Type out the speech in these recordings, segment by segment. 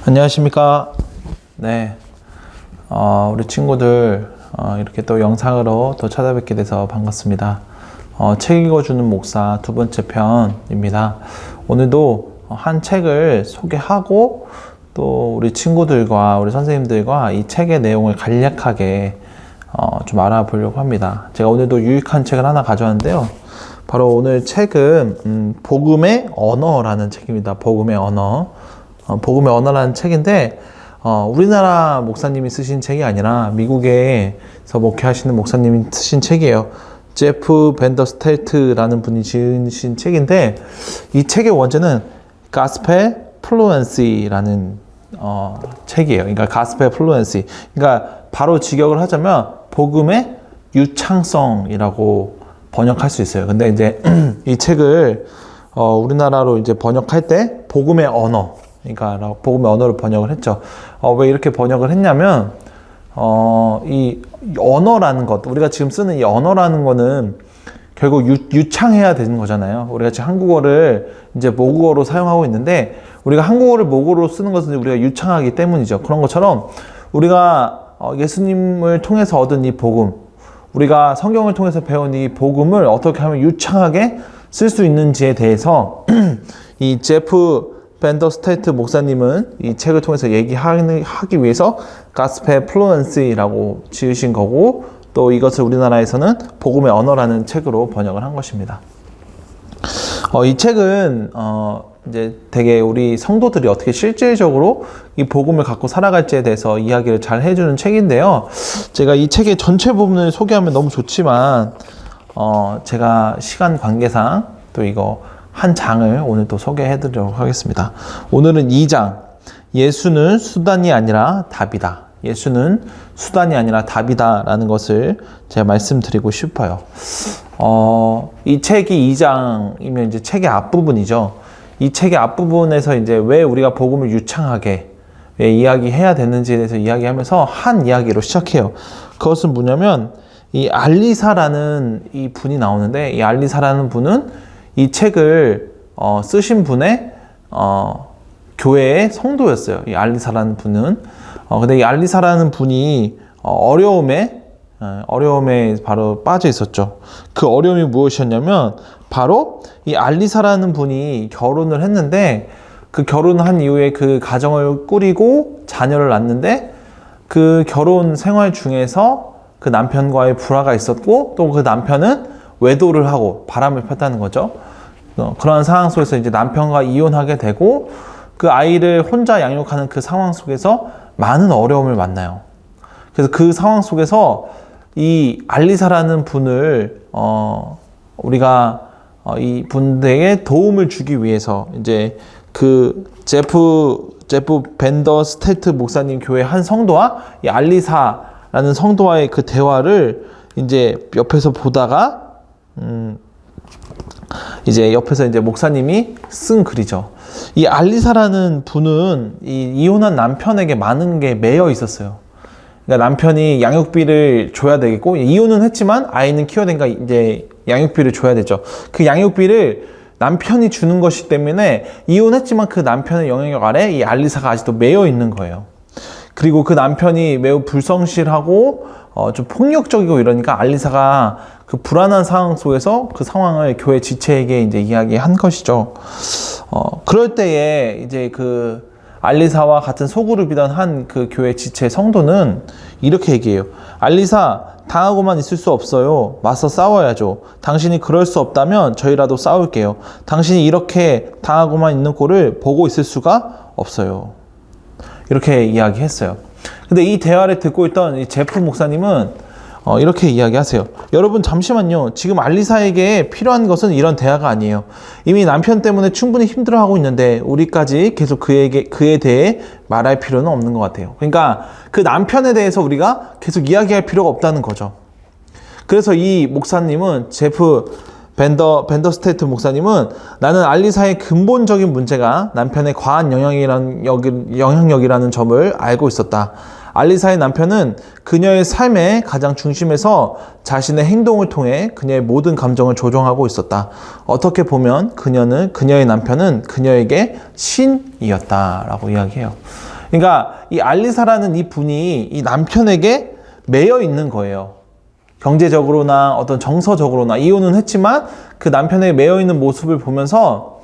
안녕하십니까. 네, 우리 친구들 이렇게 또 영상으로 또 찾아뵙게 돼서 반갑습니다. 책 읽어주는 목사 두 번째 편입니다. 오늘도 한 책을 소개하고 또 우리 친구들과 우리 선생님들과 이 책의 내용을 간략하게 좀 알아보려고 합니다. 제가 오늘도 유익한 책을 하나 가져왔는데요. 바로 오늘 책은 복음의 언어라는 책입니다. 복음의 언어. 복음의 언어라는 책인데 우리나라 목사님이 쓰신 책이 아니라 미국에서 목회하시는 목사님이 쓰신 책이에요. 제프 벤더스텔트라는 분이 지으신 책인데 이 책의 원제는 Gospel Fluency라는 책이에요. 그러니까 Gospel Fluency. 그러니까 바로 직역을 하자면 복음의 유창성이라고 번역할 수 있어요. 근데 이제 이 책을 우리나라로 이제 번역할 때 복음의 언어, 그러니까 복음의 언어로 번역을 했죠. 왜 이렇게 번역을 했냐면 이 언어라는 것, 우리가 지금 쓰는 이 언어라는 거는 결국 유창해야 되는 거잖아요. 우리가 지금 한국어를 이제 모국어로 사용하고 있는데 우리가 한국어를 모국어로 쓰는 것은 우리가 유창하기 때문이죠. 그런 것처럼 우리가 예수님을 통해서 얻은 이 복음, 우리가 성경을 통해서 배운 이 복음을 어떻게 하면 유창하게 쓸 수 있는지에 대해서 이 제프 벤더스텔트 목사님은 이 책을 통해서 얘기하기 위해서 Gospel Fluency라고 지으신 거고, 또 이것을 우리나라에서는 복음의 언어라는 책으로 번역을 한 것입니다. 이 책은 이제 되게 우리 성도들이 어떻게 실질적으로 이 복음을 갖고 살아갈지에 대해서 이야기를 잘 해주는 책인데요. 제가 이 책의 전체 부분을 소개하면 너무 좋지만 제가 시간 관계상 또 이거 한 장을 오늘 또 소개해 드리도록 하겠습니다. 오늘은 2장, 예수는 수단이 아니라 답이다. 예수는 수단이 아니라 답이다 라는 것을 제가 말씀드리고 싶어요. 이 책이 2장이면 이제 책의 앞부분이죠. 이 책의 앞부분에서 이제 왜 우리가 복음을 유창하게 왜 이야기해야 되는지에 대해서 이야기하면서 한 이야기로 시작해요. 그것은 뭐냐면 이 알리사라는 이 분이 나오는데, 이 알리사라는 분은 이 책을 쓰신 분의 교회의 성도였어요. 이 알리사라는 분은. 근데 이 알리사라는 분이 어려움에 바로 빠져 있었죠. 그 어려움이 무엇이었냐면 바로 이 알리사라는 분이 결혼을 했는데, 그 결혼한 이후에 그 가정을 꾸리고 자녀를 낳는데 그 결혼 생활 중에서 그 남편과의 불화가 있었고, 또 그 남편은 외도를 하고 바람을 폈다는 거죠. 그런 상황 속에서 이제 남편과 이혼하게 되고 그 아이를 혼자 양육하는 그 상황 속에서 많은 어려움을 만나요. 그래서 그 상황 속에서 이 알리사라는 분을 우리가 이 분에게 도움을 주기 위해서 이제 그 제프 벤더스텔트 목사님 교회 한 성도와 이 알리사라는 성도와의 그 대화를 이제 옆에서 보다가 이제 옆에서 이제 목사님이 쓴 글이죠. 이 알리사라는 분은 이 이혼한 남편에게 많은 게 매여 있었어요. 그러니까 남편이 양육비를 줘야 되겠고, 이혼은 했지만 아이는 키워야 되니까 이제 양육비를 줘야 되죠. 그 양육비를 남편이 주는 것이기 때문에 이혼했지만 그 남편의 영향력 아래 이 알리사가 아직도 매여 있는 거예요. 그리고 그 남편이 매우 불성실하고 좀 폭력적이고 이러니까 알리사가 그 불안한 상황 속에서 그 상황을 교회 지체에게 이제 이야기한 것이죠. 그럴 때에 이제 그 알리사와 같은 소그룹이던 한 그 교회 지체 성도는 이렇게 얘기해요. 알리사, 당하고만 있을 수 없어요. 맞서 싸워야죠. 당신이 그럴 수 없다면 저희라도 싸울게요. 당신이 이렇게 당하고만 있는 꼴을 보고 있을 수가 없어요. 이렇게 이야기했어요. 근데 이 대화를 듣고 있던 이 제프 목사님은 이렇게 이야기하세요. 여러분 잠시만요. 지금 알리사에게 필요한 것은 이런 대화가 아니에요. 이미 남편 때문에 충분히 힘들어하고 있는데 우리까지 계속 그에 대해 말할 필요는 없는 것 같아요. 그러니까 그 남편에 대해서 우리가 계속 이야기할 필요가 없다는 거죠. 그래서 이 목사님은 제프 벤더스텔트 목사님은 나는 알리사의 근본적인 문제가 남편의 과한 영향력이라는 점을 알고 있었다. 알리사의 남편은 그녀의 삶의 가장 중심에서 자신의 행동을 통해 그녀의 모든 감정을 조종하고 있었다. 어떻게 보면 그녀의 남편은 그녀에게 신이었다라고 이야기해요. 그러니까 이 알리사라는 이 분이 이 남편에게 매여 있는 거예요. 경제적으로나 어떤 정서적으로나 이혼은 했지만 그 남편에게 매여 있는 모습을 보면서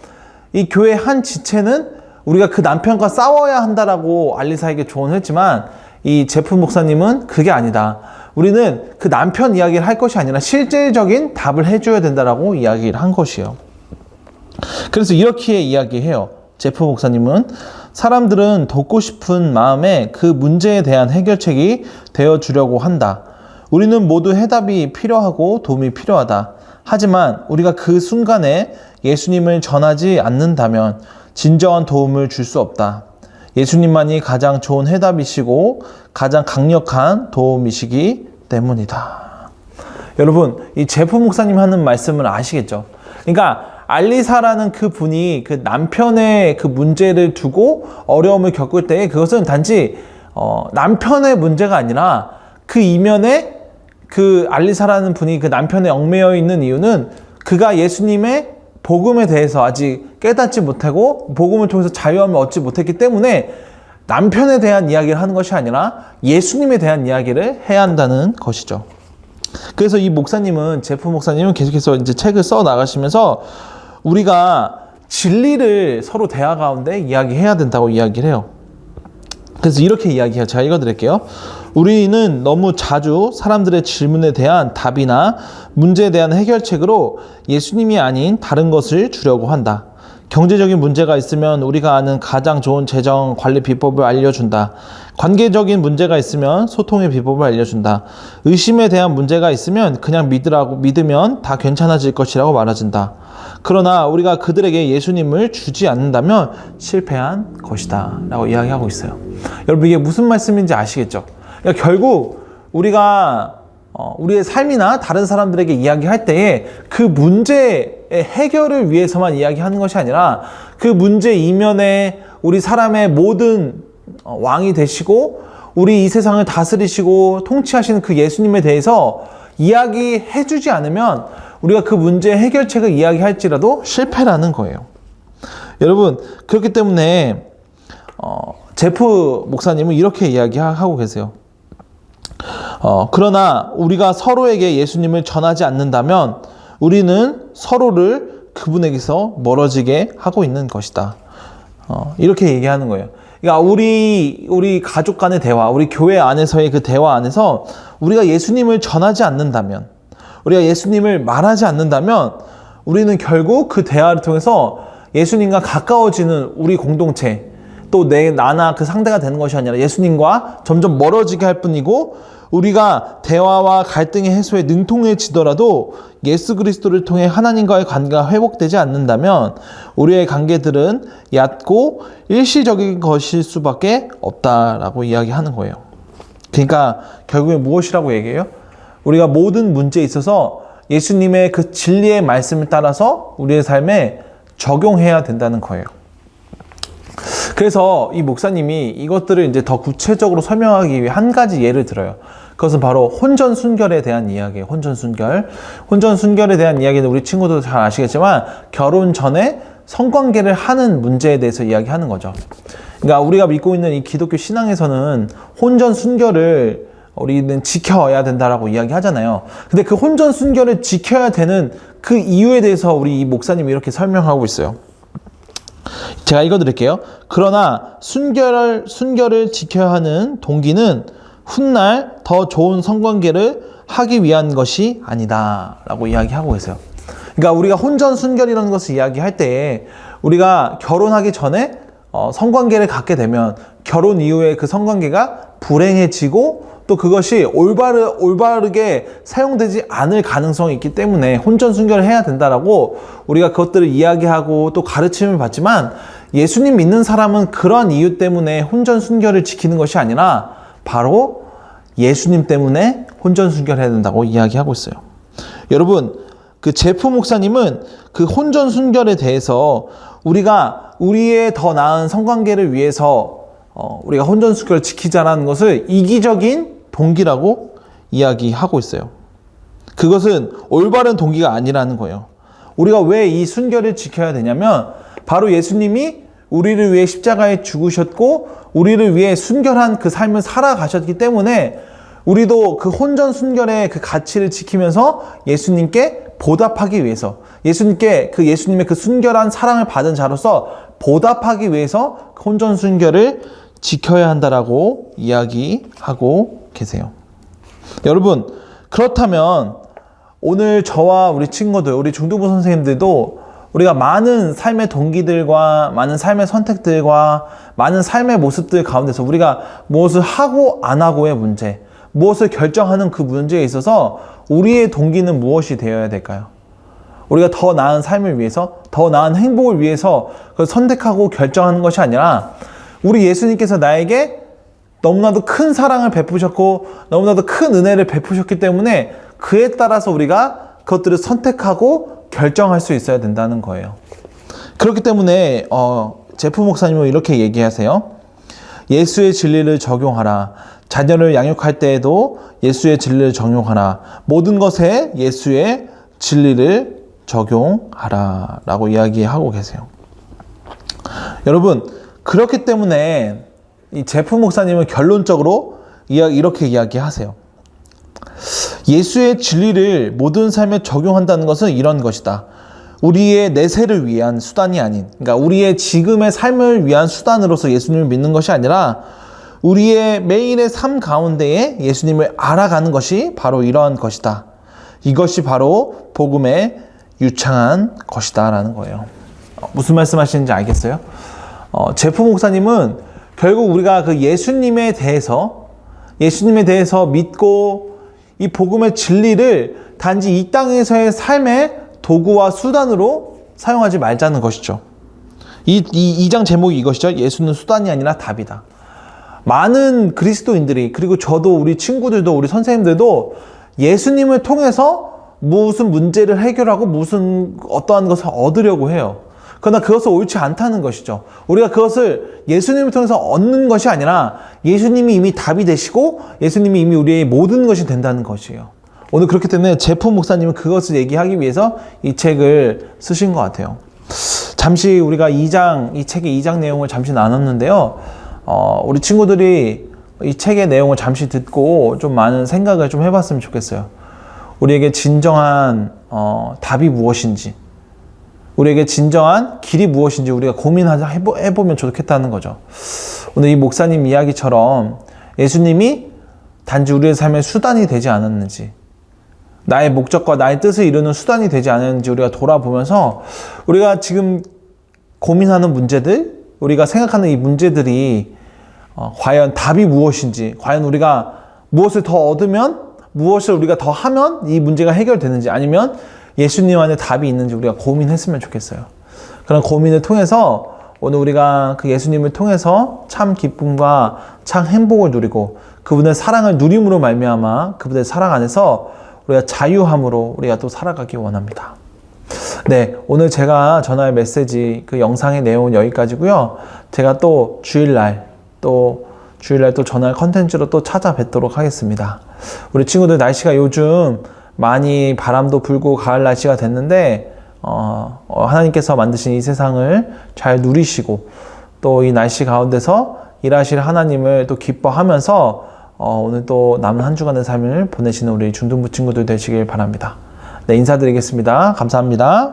이 교회 한 지체는 우리가 그 남편과 싸워야 한다라고 알리사에게 조언을 했지만 이 제프 목사님은 그게 아니다. 우리는 그 남편 이야기를 할 것이 아니라 실제적인 답을 해줘야 된다라고 이야기를 한 것이에요. 그래서 이렇게 이야기해요. 제프 목사님은 사람들은 돕고 싶은 마음에 그 문제에 대한 해결책이 되어주려고 한다. 우리는 모두 해답이 필요하고 도움이 필요하다. 하지만 우리가 그 순간에 예수님을 전하지 않는다면 진정한 도움을 줄 수 없다. 예수님만이 가장 좋은 해답이시고 가장 강력한 도움이시기 때문이다. 여러분, 이 제프 목사님 하는 말씀을 아시겠죠? 그러니까 알리사라는 그 분이 그 남편의 그 문제를 두고 어려움을 겪을 때 그것은 단지 남편의 문제가 아니라 그 이면에 그 알리사라는 분이 그 남편에 얽매여 있는 이유는 그가 예수님의 복음에 대해서 아직 깨닫지 못하고 복음을 통해서 자유함을 얻지 못했기 때문에 남편에 대한 이야기를 하는 것이 아니라 예수님에 대한 이야기를 해야 한다는 것이죠. 그래서 이 목사님은, 제프 목사님은 계속해서 이제 책을 써 나가시면서 우리가 진리를 서로 대화 가운데 이야기해야 된다고 이야기를 해요. 그래서 이렇게 이야기해요. 제가 읽어드릴게요. 우리는 너무 자주 사람들의 질문에 대한 답이나 문제에 대한 해결책으로 예수님이 아닌 다른 것을 주려고 한다. 경제적인 문제가 있으면 우리가 아는 가장 좋은 재정 관리 비법을 알려준다. 관계적인 문제가 있으면 소통의 비법을 알려준다. 의심에 대한 문제가 있으면 그냥 믿으면 다 괜찮아질 것이라고 말해준다. 그러나 우리가 그들에게 예수님을 주지 않는다면 실패한 것이다 라고 이야기하고 있어요. 여러분, 이게 무슨 말씀인지 아시겠죠? 그러니까 결국 우리가 우리의 삶이나 다른 사람들에게 이야기할 때에 그 문제의 해결을 위해서만 이야기하는 것이 아니라 그 문제 이면에 우리 사람의 모든 왕이 되시고 우리 이 세상을 다스리시고 통치하시는 그 예수님에 대해서 이야기해주지 않으면 우리가 그 문제의 해결책을 이야기할지라도 실패라는 거예요. 여러분, 그렇기 때문에 제프 목사님은 이렇게 이야기하고 계세요. 그러나 우리가 서로에게 예수님을 전하지 않는다면 우리는 서로를 그분에게서 멀어지게 하고 있는 것이다. 이렇게 얘기하는 거예요. 그러니까 우리 가족 간의 대화, 우리 교회 안에서의 그 대화 안에서 우리가 예수님을 전하지 않는다면, 우리가 예수님을 말하지 않는다면 우리는 결국 그 대화를 통해서 예수님과 가까워지는 우리 공동체, 또 나나 그 상대가 되는 것이 아니라 예수님과 점점 멀어지게 할 뿐이고, 우리가 대화와 갈등의 해소에 능통해지더라도 예수 그리스도를 통해 하나님과의 관계가 회복되지 않는다면 우리의 관계들은 얕고 일시적인 것일 수밖에 없다라고 이야기하는 거예요. 그러니까 결국에 무엇이라고 얘기해요? 우리가 모든 문제에 있어서 예수님의 그 진리의 말씀을 따라서 우리의 삶에 적용해야 된다는 거예요. 그래서 이 목사님이 이것들을 이제 더 구체적으로 설명하기 위해 한 가지 예를 들어요. 그것은 바로 혼전순결에 대한 이야기예요. 혼전순결에 대한 이야기는 우리 친구도 잘 아시겠지만 결혼 전에 성관계를 하는 문제에 대해서 이야기하는 거죠. 그러니까 우리가 믿고 있는 이 기독교 신앙에서는 혼전순결을 우리는 지켜야 된다라고 이야기하잖아요. 근데 그 혼전순결을 지켜야 되는 그 이유에 대해서 우리 이 목사님이 이렇게 설명하고 있어요. 제가 읽어드릴게요. 그러나 순결을 지켜야 하는 동기는 훗날 더 좋은 성관계를 하기 위한 것이 아니다 라고 이야기하고 계세요. 그러니까 우리가 혼전순결이라는 것을 이야기할 때에 우리가 결혼하기 전에 성관계를 갖게 되면 결혼 이후에 그 성관계가 불행해지고 또 그것이 올바르게 사용되지 않을 가능성이 있기 때문에 혼전순결을 해야 된다라고 우리가 그것들을 이야기하고 또 가르침을 받지만, 예수님 믿는 사람은 그런 이유 때문에 혼전순결을 지키는 것이 아니라 바로 예수님 때문에 혼전순결해야 된다고 이야기하고 있어요. 여러분, 그 제프 목사님은 그 혼전순결에 대해서 우리가 우리의 더 나은 성관계를 위해서 우리가 혼전순결을 지키자라는 것을 이기적인 동기라고 이야기하고 있어요. 그것은 올바른 동기가 아니라는 거예요. 우리가 왜 이 순결을 지켜야 되냐면 바로 예수님이 우리를 위해 십자가에 죽으셨고 우리를 위해 순결한 그 삶을 살아가셨기 때문에 우리도 그 혼전 순결의 그 가치를 지키면서 예수님께 보답하기 위해서 예수님께 그 예수님의 그 순결한 사랑을 받은 자로서 보답하기 위해서 혼전 순결을 지켜야 한다라고 이야기하고 계세요. 여러분, 그렇다면 오늘 저와 우리 친구들, 우리 중등부 선생님들도 우리가 많은 삶의 동기들과 많은 삶의 선택들과 많은 삶의 모습들 가운데서 우리가 무엇을 하고 안 하고의 문제, 무엇을 결정하는 그 문제에 있어서 우리의 동기는 무엇이 되어야 될까요? 우리가 더 나은 삶을 위해서, 더 나은 행복을 위해서 그걸 선택하고 결정하는 것이 아니라 우리 예수님께서 나에게 너무나도 큰 사랑을 베푸셨고 너무나도 큰 은혜를 베푸셨기 때문에 그에 따라서 우리가 그것들을 선택하고 결정할 수 있어야 된다는 거예요. 그렇기 때문에 제프 목사님은 이렇게 얘기하세요. 예수의 진리를 적용하라. 자녀를 양육할 때에도 예수의 진리를 적용하라. 모든 것에 예수의 진리를 적용하라 라고 이야기하고 계세요. 여러분, 그렇기 때문에 이 제프 목사님은 결론적으로 이렇게 이야기하세요. 예수의 진리를 모든 삶에 적용한다는 것은 이런 것이다. 우리의 내세를 위한 수단이 아닌, 그러니까 우리의 지금의 삶을 위한 수단으로서 예수님을 믿는 것이 아니라 우리의 매일의 삶 가운데에 예수님을 알아가는 것이 바로 이러한 것이다. 이것이 바로 복음의 유창한 것이다 라는 거예요. 무슨 말씀하시는지 알겠어요? 제프 목사님은 결국 우리가 그 예수님에 대해서 믿고 이 복음의 진리를 단지 이 땅에서의 삶의 도구와 수단으로 사용하지 말자는 것이죠. 이 장 제목이 이것이죠. 예수는 수단이 아니라 답이다. 많은 그리스도인들이, 그리고 저도, 우리 친구들도, 우리 선생님들도 예수님을 통해서 무슨 문제를 해결하고 어떠한 것을 얻으려고 해요. 그러나 그것은 옳지 않다는 것이죠. 우리가 그것을 예수님을 통해서 얻는 것이 아니라 예수님이 이미 답이 되시고 예수님이 이미 우리의 모든 것이 된다는 것이에요. 오늘 그렇기 때문에 제프 목사님은 그것을 얘기하기 위해서 이 책을 쓰신 것 같아요. 잠시 우리가 이 책의 2장 내용을 잠시 나눴는데요. 우리 친구들이 이 책의 내용을 잠시 듣고 좀 많은 생각을 좀 해봤으면 좋겠어요. 우리에게 진정한 답이 무엇인지, 우리에게 진정한 길이 무엇인지 우리가 해보면 좋겠다는 거죠. 오늘 이 목사님 이야기처럼 예수님이 단지 우리의 삶의 수단이 되지 않았는지, 나의 목적과 나의 뜻을 이루는 수단이 되지 않았는지 우리가 돌아보면서 우리가 지금 고민하는 문제들, 우리가 생각하는 이 문제들이 과연 답이 무엇인지, 과연 우리가 무엇을 더 얻으면, 무엇을 우리가 더 하면 이 문제가 해결되는지, 아니면 예수님 안에 답이 있는지 우리가 고민했으면 좋겠어요. 그런 고민을 통해서 오늘 우리가 그 예수님을 통해서 참 기쁨과 참 행복을 누리고 그분의 사랑을 누림으로 말미암아 그분의 사랑 안에서 우리가 자유함으로 우리가 또 살아가기 원합니다. 네, 오늘 제가 전할 메시지, 그 영상의 내용은 여기까지고요. 제가 또 주일날 또 전할 컨텐츠로 또 찾아뵙도록 하겠습니다. 우리 친구들, 날씨가 요즘 많이 바람도 불고 가을 날씨가 됐는데 하나님께서 만드신 이 세상을 잘 누리시고 또 이 날씨 가운데서 일하실 하나님을 또 기뻐하면서 오늘 또 남은 한 주간의 삶을 보내시는 우리 중등부 친구들 되시길 바랍니다. 네, 인사드리겠습니다. 감사합니다.